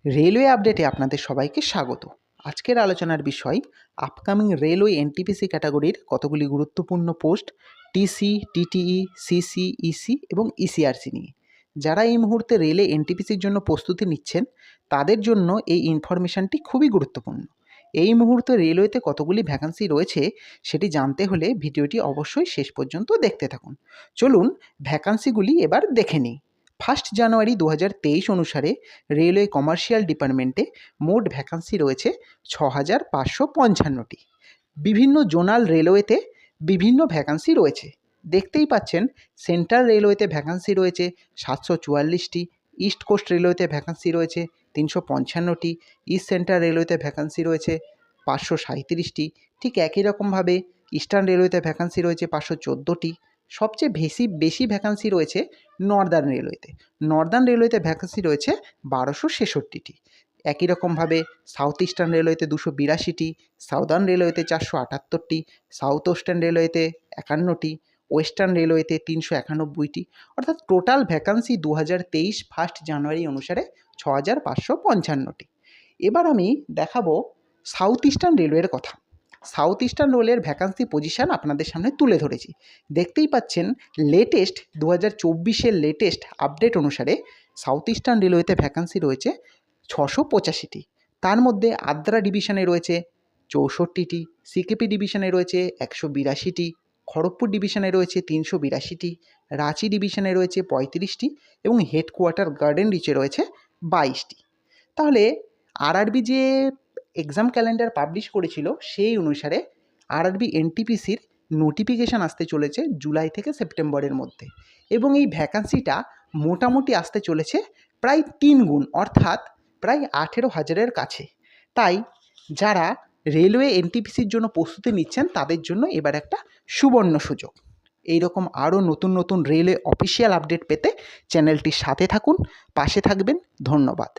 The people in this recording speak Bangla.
রেলওয়ে আপডেটে আপনাদের সবাইকে স্বাগত। আজকের আলোচনার বিষয় আপকামিং রেলওয়ে এনটিপিসি ক্যাটাগরির কতগুলি গুরুত্বপূর্ণ পোস্ট টিসি, টিটিই, সিসি, ইসি এবং ইসিআরসি নিয়ে। যারা এই মুহূর্তে রেলে এনটিপিসির জন্য প্রস্তুতি নিচ্ছেন তাদের জন্য এই ইনফরমেশানটি খুবই গুরুত্বপূর্ণ। এই মুহূর্তে রেলওয়েতে কতগুলি ভ্যাকান্সি রয়েছে সেটি জানতে হলে ভিডিওটি অবশ্যই শেষ পর্যন্ত দেখতে থাকুন। চলুন ভ্যাকান্সিগুলি এবার দেখে নিই। 1 জানুয়ারি 2023 অনুসারে রেলওয়ে কমার্শিয়াল ডিপার্টমেন্টে মোট ভ্যাকান্সি রয়েছে 6,555টি। বিভিন্ন জোনাল রেলওয়েতে বিভিন্ন ভ্যাকান্সি রয়েছে। দেখতেই পাচ্ছেন সেন্ট্রাল রেলওয়েতে ভ্যাকান্সি রয়েছে 744টি, ইস্ট কোস্ট রেলওয়েতে ভ্যাকান্সি রয়েছে 355টি, ইস্ট সেন্ট্রাল রেলওয়েতে ভ্যাকান্সি রয়েছে 537টি। ঠিক একই রকমভাবে ইস্টার্ন রেলওয়েতে ভ্যাকান্সি রয়েছে 514টি। সবচেয়ে বেশি ভ্যাকান্সি রয়েছে নর্দার্ন রেলওয়েতে। নর্দার্ন রেলওয়েতে ভ্যাকান্সি রয়েছে 1266টি। একই রকমভাবে সাউথ ইস্টার্ন রেলওয়েতে 282টি, সাউদার্ন রেলওয়েতে 478টি, সাউথ ওয়েস্টার্ন রেলওয়েতে 51টি, ওয়েস্টার্ন রেলওয়েতে 391টি। অর্থাৎ টোটাল ভ্যাকান্সি 2023 1 জানুয়ারি অনুসারে 6,555টি। এবার আমি দেখাবো সাউথ ইস্টার্ন রেলওয়ের কথা। সাউথ ইস্টার্ন রেলের ভ্যাকান্সি পজিশান আপনাদের সামনে তুলে ধরেছি। দেখতেই পাচ্ছেন লেটেস্ট 2024-এর লেটেস্ট আপডেট অনুসারে সাউথ ইস্টার্ন রেলওয়েতে ভ্যাকান্সি রয়েছে 685টি। তার মধ্যে আদ্রা ডিভিশনে রয়েছে 64টি, সিকেপি ডিভিশনে রয়েছে 182টি, খড়গপুর ডিভিশনে রয়েছে 382টি, রাঁচি ডিভিশনে রয়েছে 35টি এবং হেডকোয়ার্টার গার্ডেন রিচে রয়েছে 22টি। তাহলে আরআরবি যে এক্সাম ক্যালেন্ডার পাবলিশ করেছিল সেই অনুসারে আরআরবি এনটিপিসির নোটিফিকেশান আসতে চলেছে জুলাই থেকে সেপ্টেম্বরের মধ্যে এবং এই ভ্যাকান্সিটা মোটামুটি আসতে চলেছে প্রায় 3 গুণ, অর্থাৎ প্রায় 18,000-এর কাছে। তাই যারা রেলওয়ে এনটিপিসির জন্য প্রস্তুতি নিচ্ছেন তাদের জন্য এবার একটা সুবর্ণ সুযোগ। এইরকম আরও নতুন নতুন রেলওয়ে অফিসিয়াল আপডেট পেতে চ্যানেলটির সাথে থাকুন, পাশে থাকবেন। ধন্যবাদ।